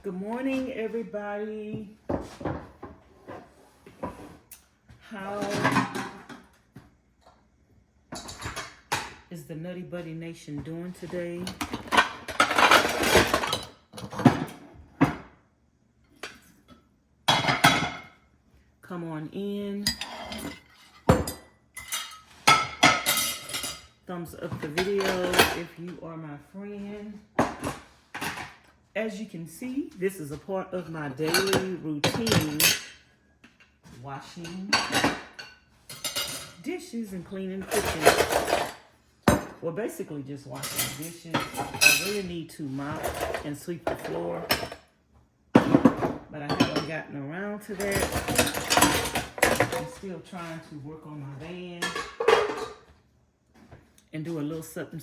Good morning, everybody. How is the Nutty Buddy Nation doing today? Come on in. Thumbs up the video if you are my friend. As you can see, this is a part of my daily routine. Washing dishes and cleaning the kitchen. Well, basically just washing dishes. I really need to mop and sweep the floor, but I haven't gotten around to that. I'm still trying to work on my van and do a little something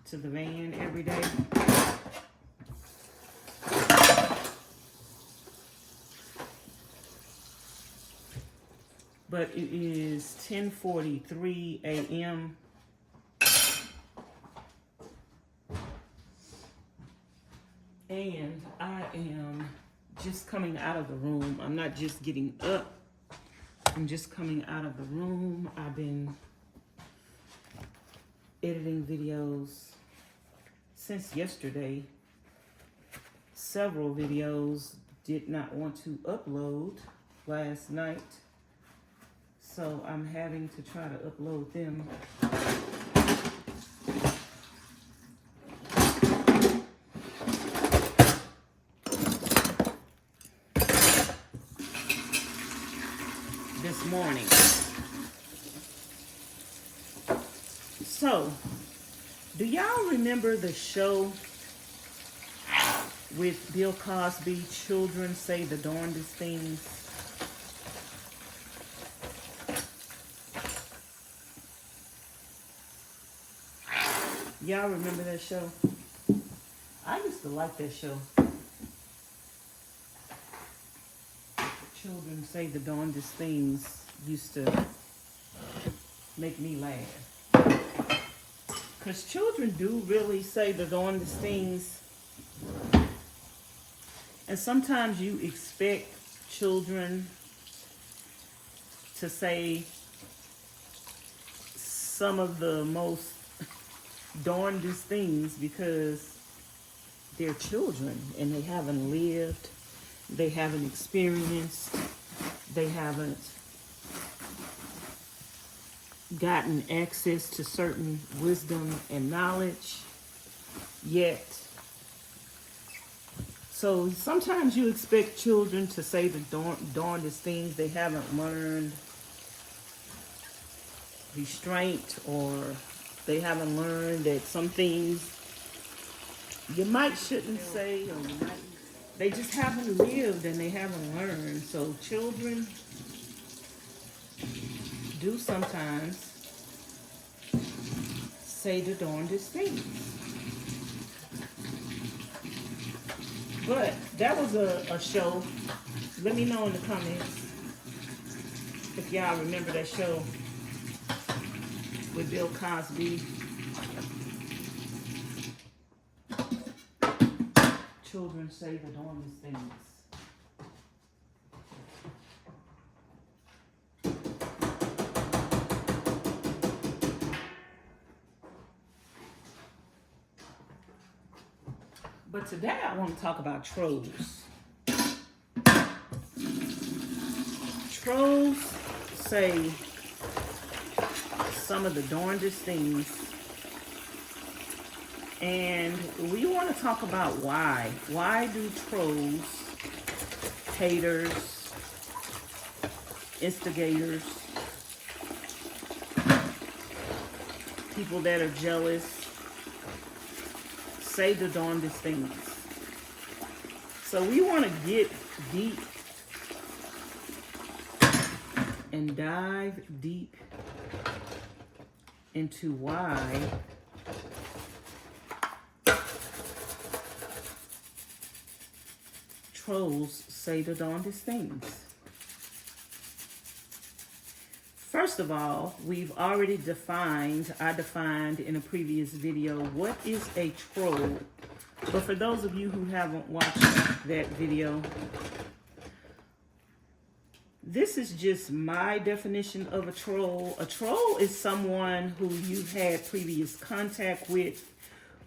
to the van every day. But it is 10:43 a.m. and I am just coming out of the room. I'm not just getting up. I'm just coming out of the room. I've been editing videos since yesterday. Several videos did not want to upload last night, so I'm having to try to upload them. This morning. So, do y'all remember the show with Bill Cosby, Children Say the Darndest Things? Y'all remember that show? I used to like that show. Children Say the Darndest Things used to make me laugh. Because children do really say the darndest things. And sometimes you expect children to say some of the most darndest things because they're children and they haven't lived, they haven't experienced, they haven't gotten access to certain wisdom and knowledge yet. So sometimes you expect children to say the darndest things. They haven't learned restraint, or they haven't learned that some things you shouldn't say, or you might. They just haven't lived and they haven't learned. So children do sometimes say the darndest things. But that was a show. Let me know in the comments if y'all remember that show with Bill Cosby. Children Say the Darndest Things. But today I want to talk about trolls. Trolls say some of the darndest things. And we want to talk about why. Why do trolls, haters, instigators, people that are jealous, say the darndest things? So we want to get deep and dive deep into why trolls say the darndest things. First first of all, we've already I defined in a previous video, what is a troll. But for those of you who haven't watched that video, this is just my definition of a troll. A troll is someone who you've had previous contact with,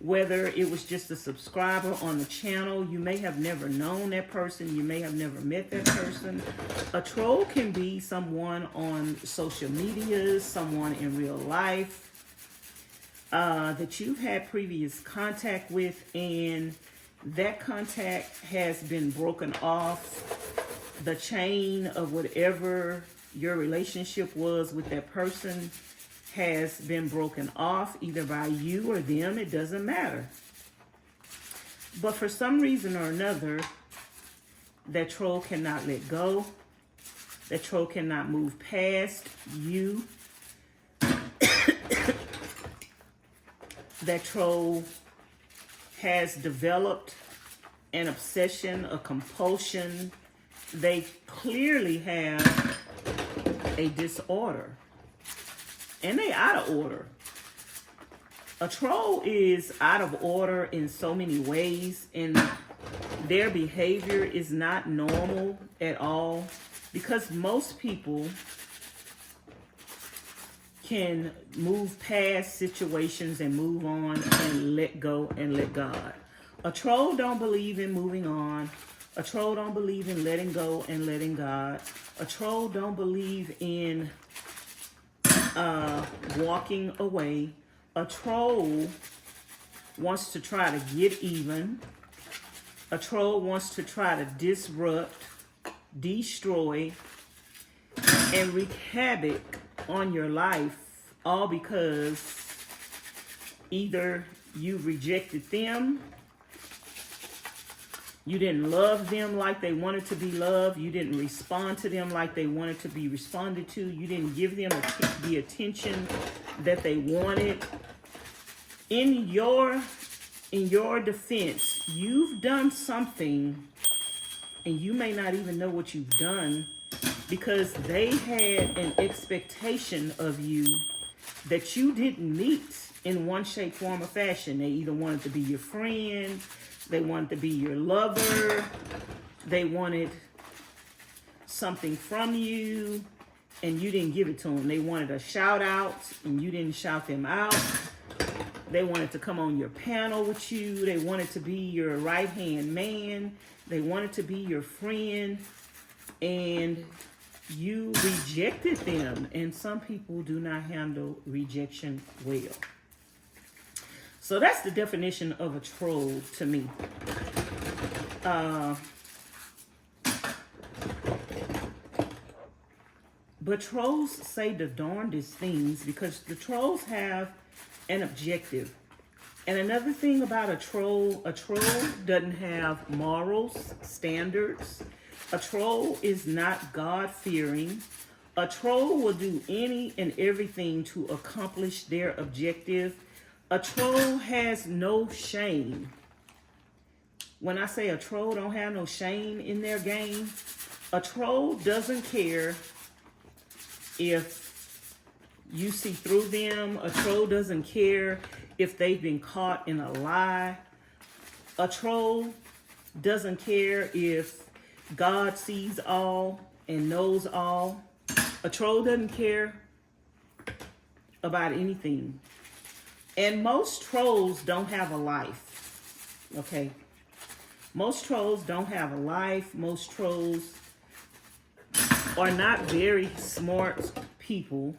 whether it was just a subscriber on the channel. You may have never known that person. You may have never met that person. A troll can be someone on social media, someone in real life that you've had previous contact with, and that contact has been broken off. The chain of whatever your relationship was with that person has been broken off, either by you or them. It doesn't matter. But for some reason or another, that troll cannot let go. That troll cannot move past you. That troll has developed an obsession, a compulsion. They clearly have a disorder. And they out of order. A troll is out of order in so many ways, and their behavior is not normal at all, because most people can move past situations and move on and let go and let God. A troll don't believe in moving on. A troll don't believe in letting go and letting God. A troll don't believe in walking away. A troll wants to try to get even. A troll wants to try to disrupt, destroy, and wreak havoc on your life, all because either you rejected them, you didn't love them like they wanted to be loved, you didn't respond to them like they wanted to be responded to, you didn't give them the attention that they wanted. In your defense, you've done something, and you may not even know what you've done, because they had an expectation of you that you didn't meet in one shape, form, or fashion. They either wanted to be your friend, they wanted to be your lover, they wanted something from you, and you didn't give it to them. They wanted a shout out, and you didn't shout them out. They wanted to come on your panel with you. They wanted to be your right-hand man. They wanted to be your friend, and you rejected them. And some people do not handle rejection well. So that's the definition of a troll to me. But trolls say the darndest things, because the trolls have an objective. And another thing about a troll doesn't have morals, standards. A troll is not God-fearing. A troll will do any and everything to accomplish their objective. A troll has no shame. When I say a troll don't have no shame in their game, a troll doesn't care if you see through them. A troll doesn't care if they've been caught in a lie. A troll doesn't care if God sees all and knows all. A troll doesn't care about anything. And most trolls don't have a life, okay? Most trolls don't have a life. Most trolls are not very smart people.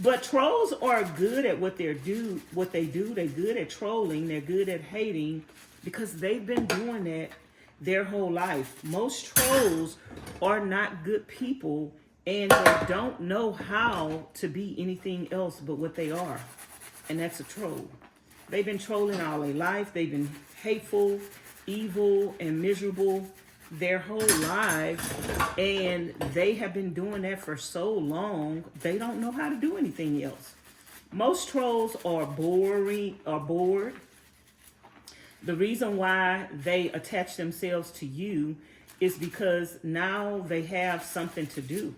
But trolls are good at what they do. They're good at trolling. They're good at hating, because they've been doing that their whole life. Most trolls are not good people, and they don't know how to be anything else but what they are. And that's a troll. They've been trolling all their life. They've been hateful, evil, and miserable their whole lives, and they have been doing that for so long, they don't know how to do anything else. Most trolls are bored. The reason why they attach themselves to you is because now they have something to do.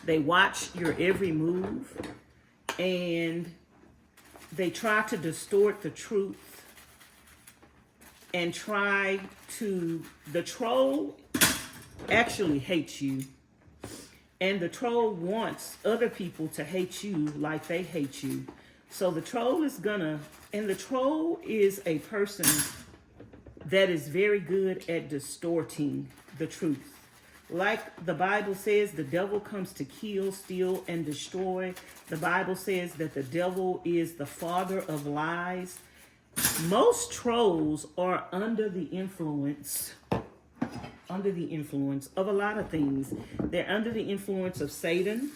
They watch your every move, and they try to distort the truth and the troll actually hates you. And the troll wants other people to hate you like they hate you. So the troll is and the troll is a person that is very good at distorting the truth. Like the Bible says, the devil comes to kill, steal, and destroy. The Bible says that the devil is the father of lies. Most trolls are under the influence of a lot of things. They're under the influence of Satan.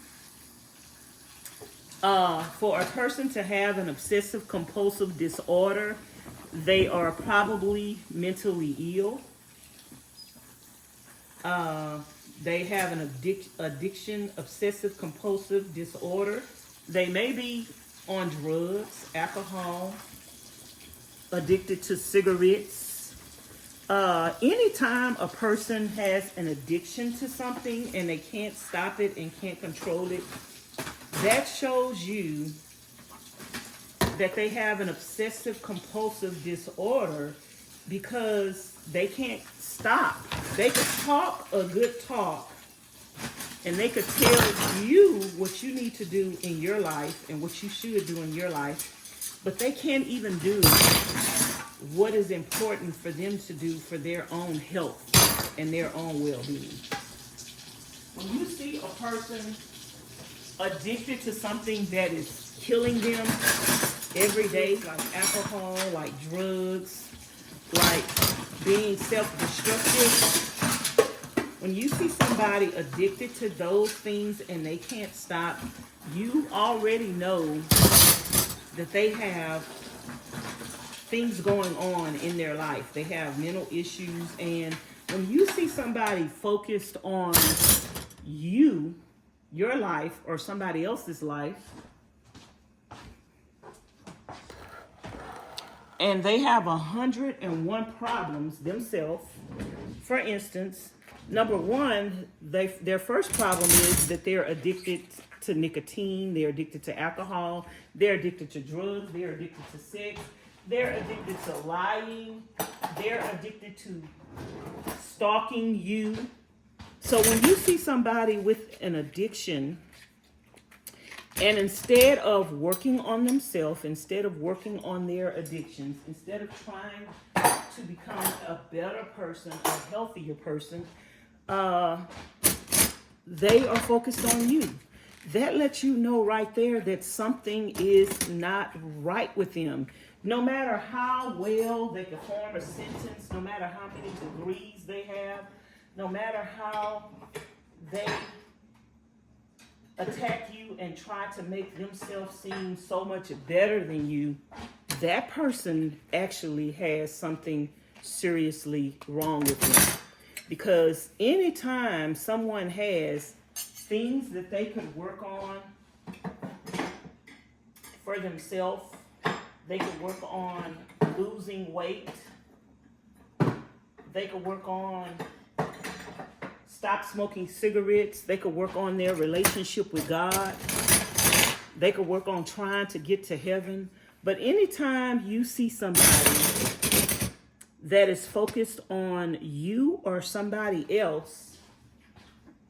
For a person to have an obsessive compulsive disorder, they are probably mentally ill. They have an addiction, obsessive compulsive disorder. They may be on drugs, alcohol, addicted to cigarettes. Anytime a person has an addiction to something and they can't stop it and can't control it, that shows you that they have an obsessive compulsive disorder, because they can't stop. They could talk a good talk, and they could tell you what you need to do in your life and what you should do in your life, but they can't even do what is important for them to do for their own health and their own well-being. When you see a person addicted to something that is killing them every day, like alcohol, like drugs, like being self-destructive, when you see somebody addicted to those things and they can't stop, you already know that they have things going on in their life. They have mental issues. And when you see somebody focused on your life, or somebody else's life, and they have 101 problems themselves. For instance, number one, their first problem is that they're addicted to nicotine, they're addicted to alcohol, they're addicted to drugs, they're addicted to sex, they're addicted to lying, they're addicted to stalking you. So when you see somebody with an addiction, and instead of working on themselves, instead of working on their addictions, instead of trying to become a better person, a healthier person, they are focused on you. That lets you know right there that something is not right with them. No matter how well they can form a sentence, no matter how many degrees they have, no matter how they attack you and try to make themselves seem so much better than you, that person actually has something seriously wrong with them. Because anytime someone has things that they could work on for themselves, they could work on losing weight, they could work on stop smoking cigarettes, they could work on their relationship with God, they could work on trying to get to heaven. But anytime you see somebody that is focused on you or somebody else,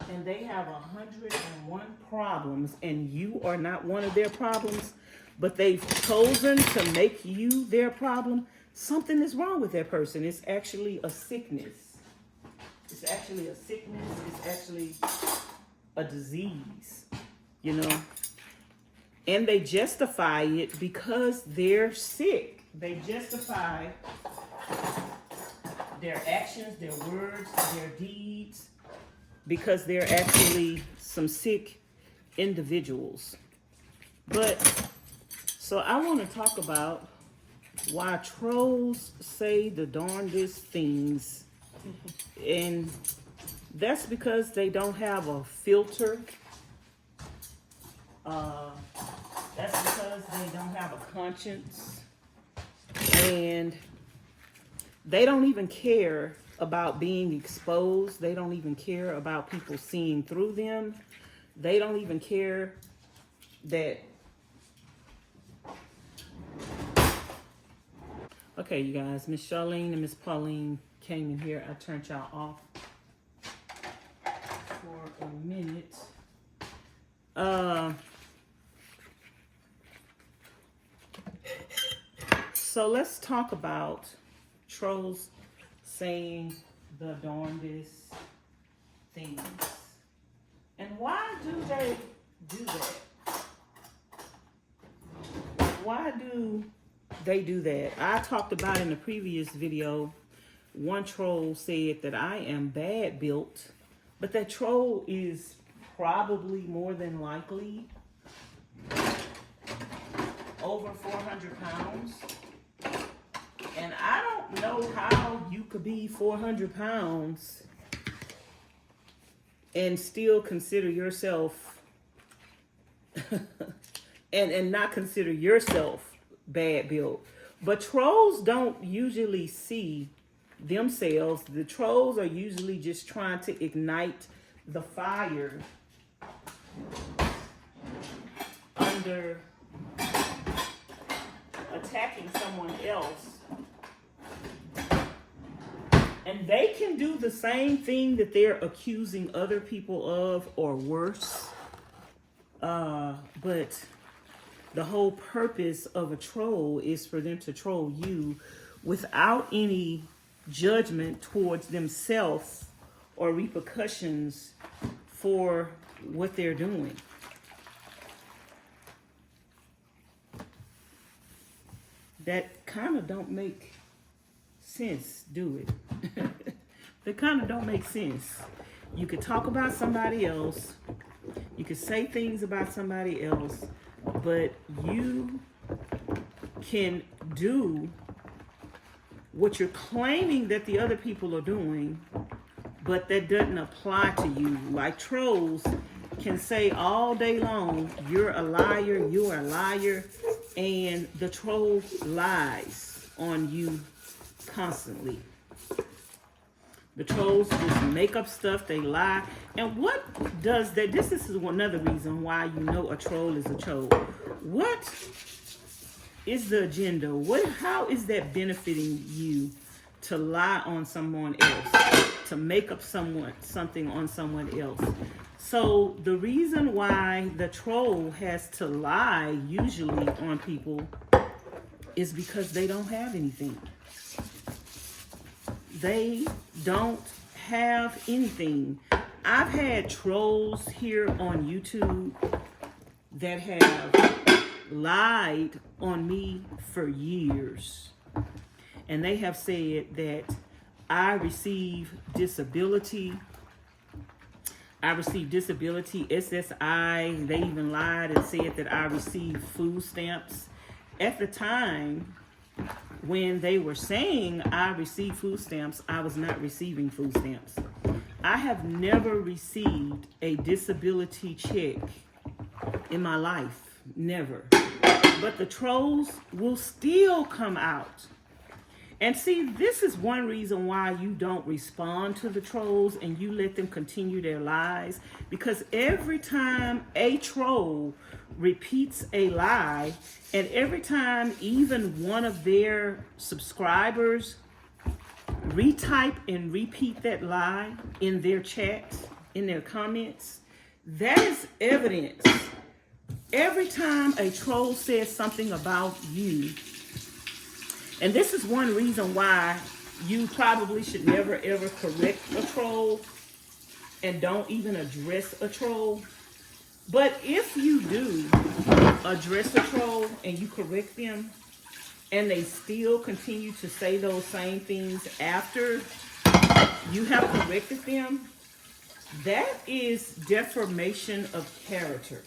and they have 101 problems, and you are not one of their problems, but they've chosen to make you their problem, something is wrong with that person. It's actually a sickness. It's actually a sickness. It's actually a disease, you know. And they justify it because they're sick. They justify their actions, their words, their deeds, because they're actually some sick individuals. But, so I want to talk about why trolls say the darndest things. And that's because they don't have a filter. That's because they don't have a conscience. And they don't even care about being exposed. They don't even care about people seeing through them. They don't even care that. Okay, you guys, Miss Charlene and Miss Pauline came in here. I turned y'all off for a minute. So let's talk about trolls saying the darndest things. And why do they do that? Why do they do that? I talked about in the previous video, one troll said that I am bad built, but that troll is probably more than likely over 400 pounds. And I don't know how you could be 400 pounds and still consider yourself and not consider yourself bad built. But trolls don't usually see themselves. The trolls are usually just trying to ignite the fire under attacking someone else. And they can do the same thing that they're accusing other people of, or worse. But the whole purpose of a troll is for them to troll you without any judgment towards themselves or repercussions for what they're doing. That kind of don't make sense, do it? They kind of don't make sense. You could talk about somebody else, you could say things about somebody else, but you can do what you're claiming that the other people are doing, but that doesn't apply to you. Like trolls can say all day long, you're a liar, you're a liar, and the troll lies on you constantly. The trolls just make up stuff, they lie. And what does that? This is another reason why you know a troll is a troll. What is the agenda? How is that benefiting you to lie on someone else, to make up something on someone else? So the reason why the troll has to lie usually on people is because they don't have anything. They don't have anything. I've had trolls here on YouTube that have lied on me for years. And they have said that I receive disability. I received disability, SSI. They even lied and said that I received food stamps. At the time when they were saying I received food stamps, I was not receiving food stamps. I have never received a disability check in my life, never. But the trolls will still come out. And see, this is one reason why you don't respond to the trolls and you let them continue their lies. Because every time a troll repeats a lie, and every time even one of their subscribers retype and repeat that lie in their chats, in their comments, that is evidence. Every time a troll says something about you, and this is one reason why you probably should never ever correct a troll and don't even address a troll. But if you do address a troll and you correct them and they still continue to say those same things after you have corrected them, that is defamation of character.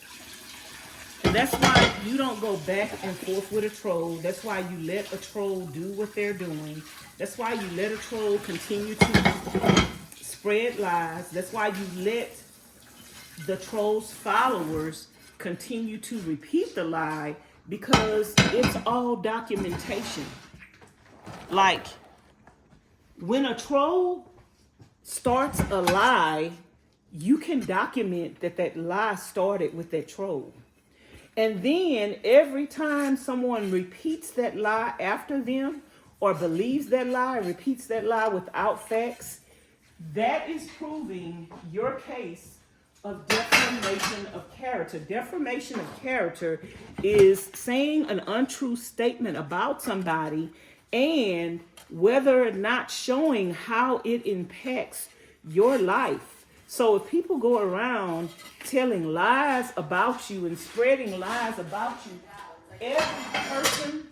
And that's why you don't go back and forth with a troll. That's why you let a troll do what they're doing. That's why you let a troll continue to spread lies. That's why you let the troll's followers continue to repeat the lie, because it's all documentation. Like, when a troll starts a lie, you can document that that lie started with that troll. And then every time someone repeats that lie after them or believes that lie, repeats that lie without facts, that is proving your case of defamation of character. Defamation of character is saying an untrue statement about somebody and whether or not showing how it impacts your life. So if people go around telling lies about you and spreading lies about you, every person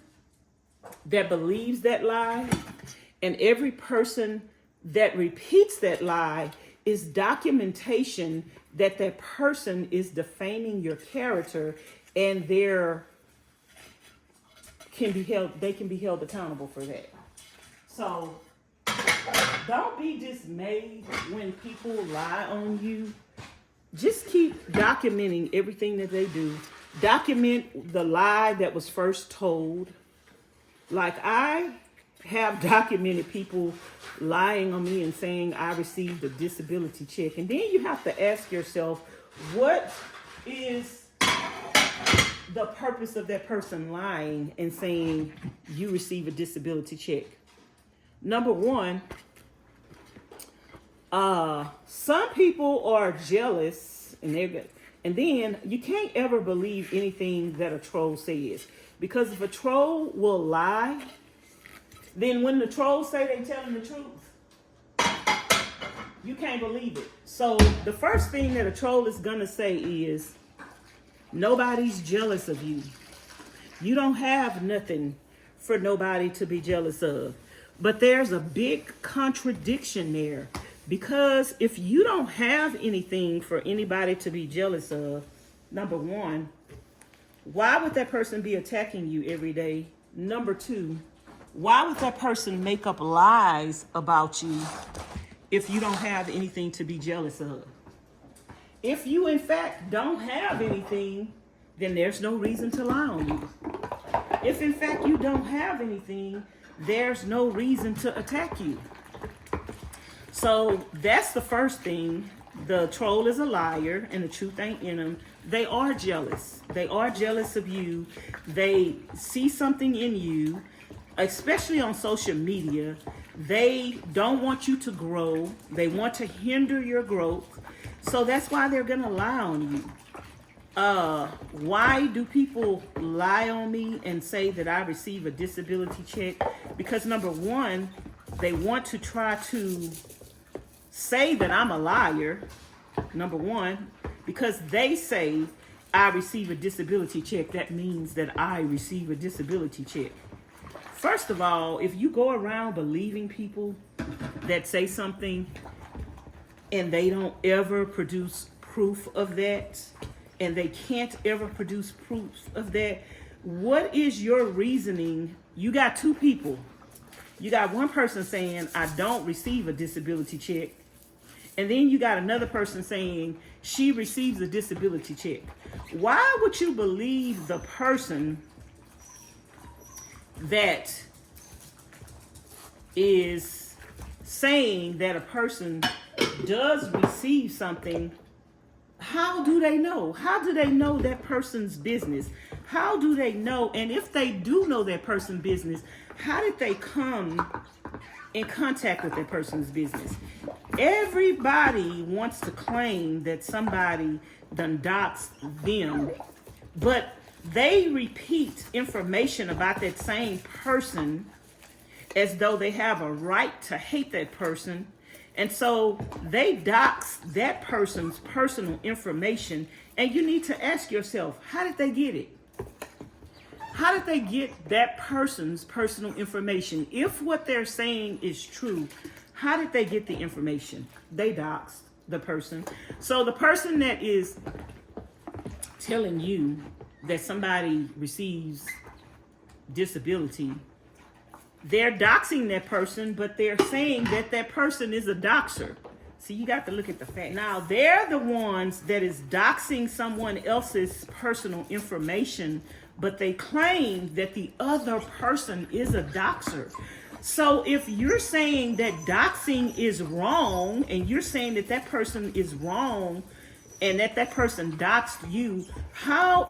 that believes that lie and every person that repeats that lie is documentation that that person is defaming your character, and they can be held accountable for that. So don't be dismayed when people lie on you. Just keep documenting everything that they do. Document the lie that was first told. Like I have documented people lying on me and saying I received a disability check. And then you have to ask yourself, what is the purpose of that person lying and saying you receive a disability check? Number one, some people are jealous and then you can't ever believe anything that a troll says, because if a troll will lie, then when the trolls say they're telling the truth, you can't believe it. So the first thing that a troll is gonna say is, nobody's jealous of you. You don't have nothing for nobody to be jealous of. But there's a big contradiction there, because if you don't have anything for anybody to be jealous of, number one, why would that person be attacking you every day? Number two, why would that person make up lies about you if you don't have anything to be jealous of? If you, in fact, don't have anything, then there's no reason to lie on you. If, in fact, you don't have anything, there's no reason to attack you. So that's the first thing. The troll is a liar and the truth ain't in them. They are jealous. They are jealous of you. They see something in you, especially on social media. They don't want you to grow. They want to hinder your growth. So that's why they're going to lie on you. Why do people lie on me and say that I receive a disability check? Because number one, they want to try to say that I'm a liar, number one, because they say I receive a disability check. That means that I receive a disability check. First of all, if you go around believing people that say something and they don't ever produce proof of that, and they can't ever produce proof of that, what is your reasoning? You got two people. You got one person saying, I don't receive a disability check. And then you got another person saying she receives a disability check. Why would you believe the person that is saying that a person does receive something? How do they know? How do they know that person's business? How do they know? And if they do know that person's business, how did they come in contact with that person's business? Everybody wants to claim that somebody done doxed them, but they repeat information about that same person as though they have a right to hate that person. And so they dox that person's personal information, and you need to ask yourself, how did they get it? How did they get that person's personal information? If what they're saying is true, how did they get the information? They doxed the person. So the person that is telling you that somebody receives disability, they're doxing that person, but they're saying that that person is a doxer. See, you got to look at the fact. Now, they're the ones that is doxing someone else's personal information, but they claim that the other person is a doxer. So if you're saying that doxing is wrong, and you're saying that that person is wrong, and that that person doxed you, how